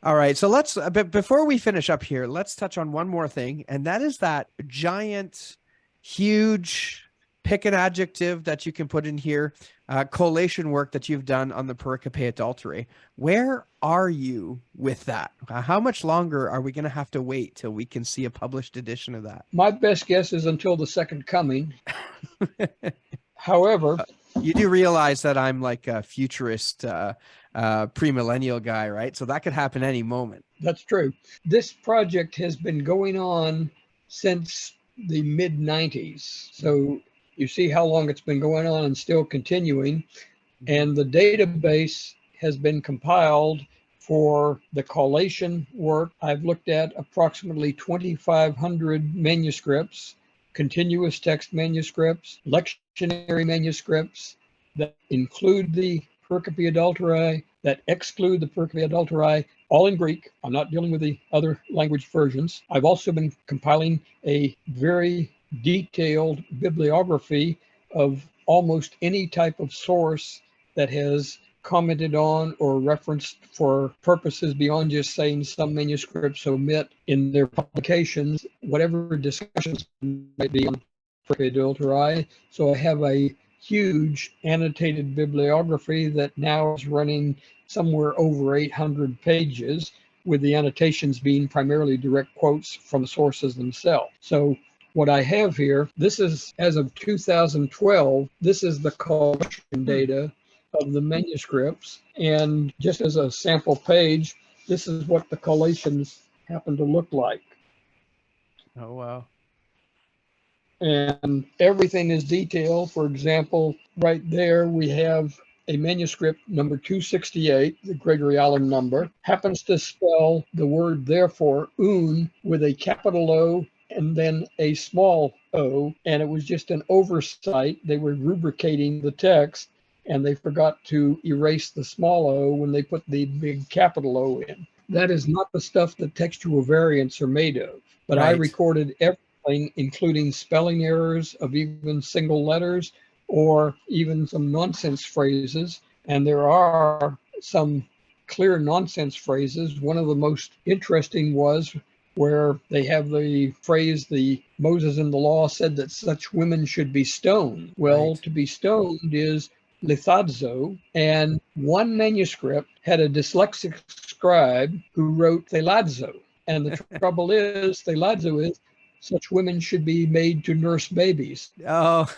All right. So but before we finish up here, let's touch on one more thing. And that is that giant, huge, pick an adjective that you can put in here, collation work that you've done on the Pericope Adultery. Where are you with that? How much longer are we going to have to wait till we can see a published edition of that? My best guess is until the second coming. However, You do realize that I'm like a futurist, premillennial guy, right? So that could happen any moment. that's true. This project has been going on since the mid 90s. So you see how long it's been going on and still continuing. And the database has been compiled for the collation work. I've looked at approximately 2,500 manuscripts, continuous text manuscripts, lectionary manuscripts that include the Pericope Adulterae, that exclude the Pericope Adulterae, all in Greek. I'm not dealing with the other language versions. I've also been compiling a very detailed bibliography of almost any type of source that has commented on or referenced for purposes beyond just saying some manuscripts omit in their publications, whatever discussions might be on Adulterae. So I have a huge annotated bibliography that now is running somewhere over 800 pages, with the annotations being primarily direct quotes from sources themselves. So what I have here, this is as of 2012, this is the collection data of the manuscripts. And just as a sample page, this is what the collations happen to look like. Oh, wow. And everything is detailed. For example, right there we have a manuscript number 268, the Gregory Allen number, happens to spell the word therefore, un, with a capital O and then a small o, and it was just an oversight. They were rubricating the text and they forgot to erase the small o when they put the big capital O in. That is not the stuff that textual variants are made of, but I Right. recorded everything, including spelling errors of even single letters or even some nonsense phrases. And there are some clear nonsense phrases. One of the most interesting was where they have the phrase, the Moses in the law said that such women should be stoned. Well, Right. to be stoned is lithadzo, and one manuscript had a dyslexic scribe who wrote theladzo. And the trouble is, theladzo is such women should be made to nurse babies, Oh,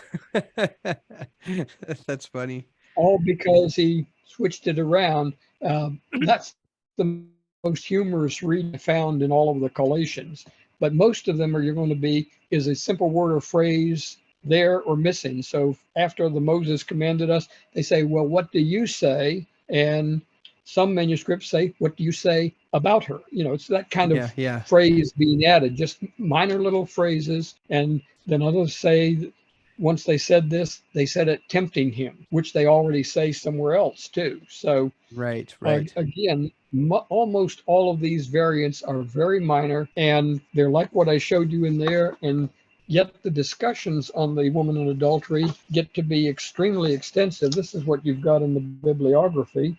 that's funny. all because he switched it around. That's the most humorous read found in all of the collations. But most of them are you're going to be is a simple word or phrase there or missing. So after the Moses commanded us, they say, well, what do you say? And some manuscripts say, what do you say about her? You know, it's that kind of Yeah, yeah. phrase being added, just minor little phrases. And then others say, once they said this, they said it tempting him, which they already say somewhere else too. So Right, right. again, almost all of these variants are very minor, and they're like what I showed you in there. And yet the discussions on the woman in adultery get to be extremely extensive. This is what you've got in the bibliography.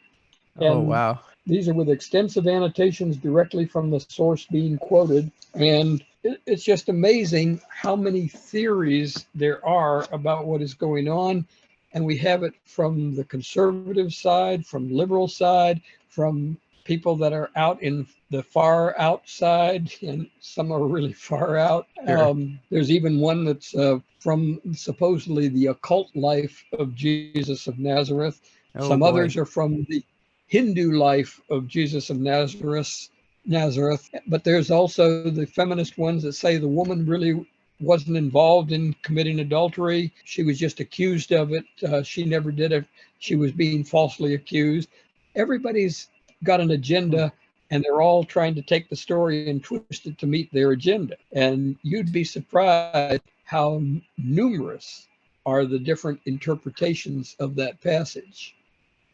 Oh, And wow. these are with extensive annotations directly from the source being quoted. And it's just amazing how many theories there are about what is going on. And we have it from the conservative side, from liberal side, from people that are out in the far outside, and some are really far out. Sure. There's even one that's from supposedly the occult life of Jesus of Nazareth. Oh, Some others boy. are from the Hindu life of Jesus of Nazareth. But there's also the feminist ones that say the woman really wasn't involved in committing adultery. She was just accused of it. She never did it. She was being falsely accused. Everybody's got an Hmm. agenda, and they're all trying to take the story and twist it to meet their agenda. And you'd be surprised how numerous are the different interpretations of that passage.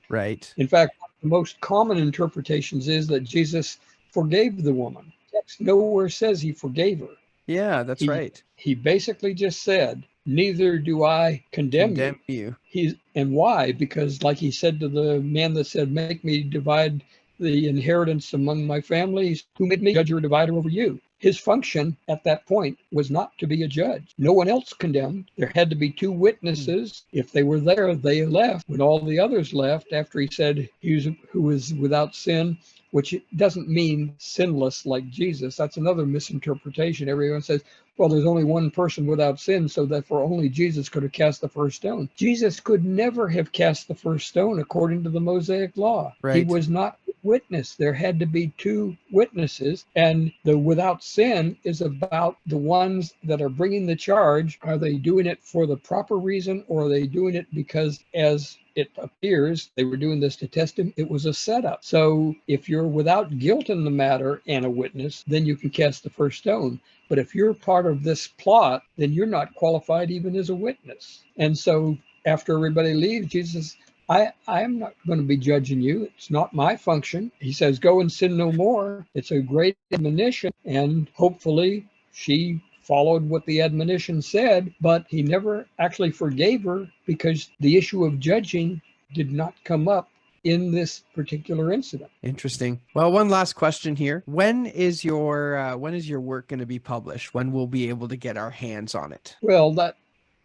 Right. In fact, the most common interpretations is that Jesus forgave the woman. Text nowhere says he forgave her. Yeah, that's He right. he basically just said, "Neither do I condemn you." Condemn you. And why? Because like he said to the man that said, "Make me divide." the inheritance among my families. Who made me judge or divider over you? His function at that point was not to be a judge. No one else condemned. There had to be two witnesses. If they were there, they left. When all the others left, after he said who was without sin, which doesn't mean sinless like Jesus. That's another misinterpretation. Everyone says, well, there's only one person without sin, so therefore only Jesus could have cast the first stone. Jesus could never have cast the first stone according to the Mosaic law. Right. He was not witness. There had to be two witnesses, and the without sin is about the ones that are bringing the charge. Are they doing it for the proper reason, or are they doing it because, as it appears, they were doing this to test him? It was a setup. So if you're without guilt in the matter and a witness, then you can cast the first stone. But if you're part of this plot, then you're not qualified even as a witness. And so after everybody leaves, Jesus, I'm not going to be judging you. It's not my function. He says, go and sin no more. It's a great admonition. And hopefully she followed what the admonition said, but he never actually forgave her because the issue of judging did not come up in this particular incident. Interesting. Well, one last question here. When is your work going to be published? When we'll be able to get our hands on it? Well, that,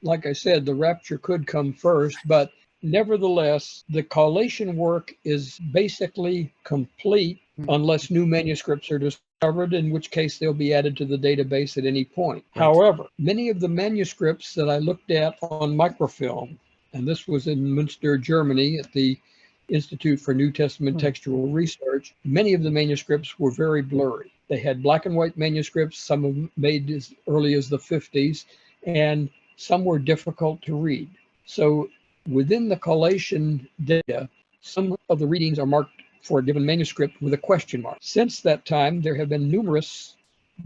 like I said, the rapture could come first, but nevertheless, the collation work is basically complete unless new manuscripts are discovered, in which case they'll be added to the database at any point. Right. However, many of the manuscripts that I looked at on microfilm, and this was in Münster, Germany, at the Institute for New Testament Textual Research, many of the manuscripts were very blurry. They had black and white manuscripts, some of them made as early as the 50s, and some were difficult to read. So within the collation data, some of the readings are marked for a given manuscript with a question mark. Since that time, there have been numerous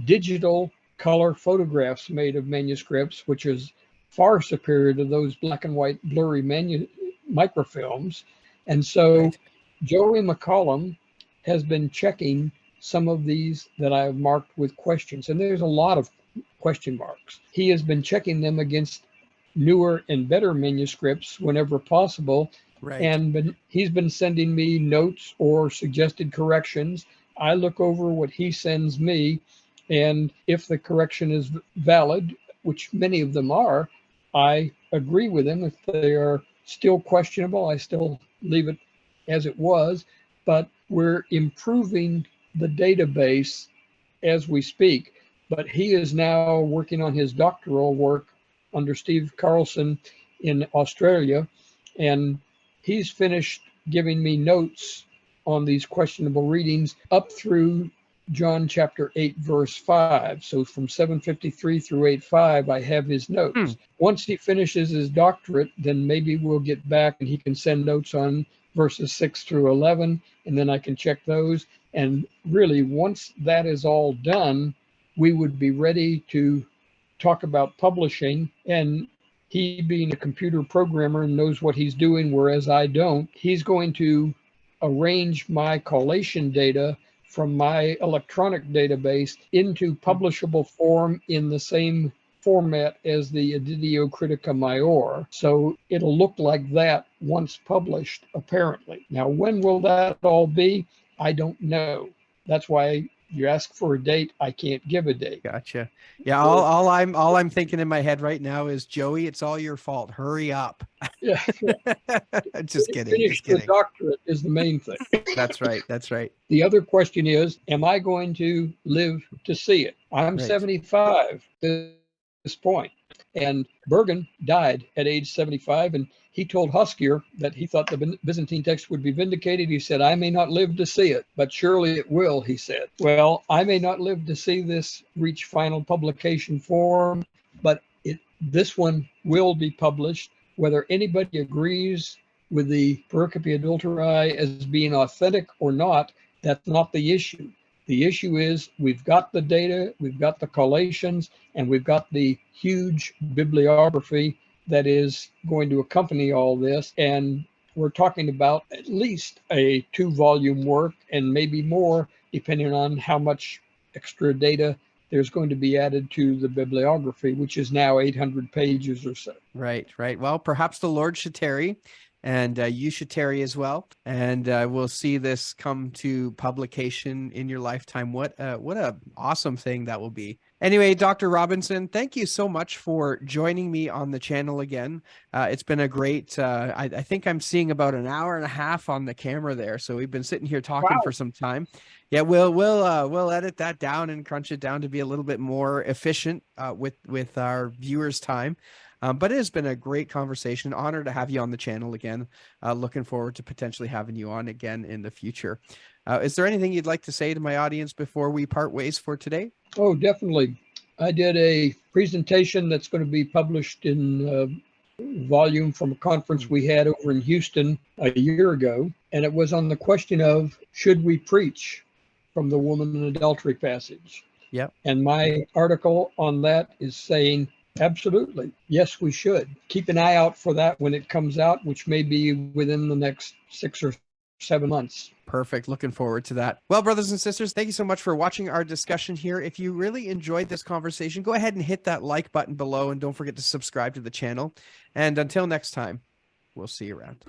digital color photographs made of manuscripts, which is far superior to those black and white blurry microfilms. And so Right. Joey McCollum has been checking some of these that I have marked with questions, and there's a lot of question marks. He has been checking them against newer and better manuscripts whenever possible. Right. And he's been sending me notes or suggested corrections. I look over what he sends me, and if the correction is valid, which many of them are, I agree with them. If they are still questionable, I still leave it as it was. But we're improving the database as we speak. But he is now working on his doctoral work under Steve Carlson in Australia, and he's finished giving me notes on these questionable readings up through John chapter 8, verse 5. So from 753 through 8:5, I have his notes. Once he finishes his doctorate, then maybe we'll get back and he can send notes on verses 6 through 11, and then I can check those. And really, once that is all done, we would be ready to talk about publishing. And he, being a computer programmer, knows what he's doing, whereas I don't. He's going to arrange my collation data from my electronic database into publishable form in the same format as the Editio Critica Maior. So it'll look like that once published, apparently. Now, when will that all be? I don't know. That's why you ask for a date, I can't give a date. Gotcha. Yeah, all I'm thinking in my head right now is, Joey, it's all your fault. Hurry up. Yeah. Just kidding. Finish Just the kidding. doctorate is the main thing. That's right. That's right. The other question is, am I going to live to see it? I'm Right. 75 at this point. And Bergen died at age 75, and he told Huskier that he thought the Byzantine text would be vindicated. He said, I may not live to see it, but surely it will, he said. Well, I may not live to see this reach final publication form, but this one will be published. Whether anybody agrees with the Pericope Adulterae as being authentic or not, that's not the issue. The issue is we've got the data, we've got the collations, and we've got the huge bibliography that is going to accompany all this. And we're talking about at least a 2-volume work, and maybe more, depending on how much extra data there's going to be added to the bibliography, which is now 800 pages or so. Right, right. Well, perhaps the Lord should tarry, and you should, Terry, as well. And we'll see this come to publication in your lifetime. What a awesome thing that will be. Anyway, Dr. Robinson, thank you so much for joining me on the channel again. It's been a great, I think I'm seeing about an hour and a half on the camera there. So we've been sitting here talking Wow. for some time. Yeah, we'll edit that down and crunch it down to be a little bit more efficient with our viewers' time. But it has been a great conversation. Honor to have you on the channel again. Looking forward to potentially having you on again in the future. Is there anything you'd like to say to my audience before we part ways for today? Oh, definitely. I did a presentation that's going to be published in volume from a conference we had over in Houston a year ago. And it was on the question of, should we preach from the woman in adultery passage? Yep. And my article on that is saying, absolutely. Yes, we should. Keep an eye out for that when it comes out, which may be within the next 6 or 7 months. Perfect. Looking forward to that. Well, brothers and sisters, thank you so much for watching our discussion here. If you really enjoyed this conversation, go ahead and hit that like button below, and don't forget to subscribe to the channel. And until next time, we'll see you around.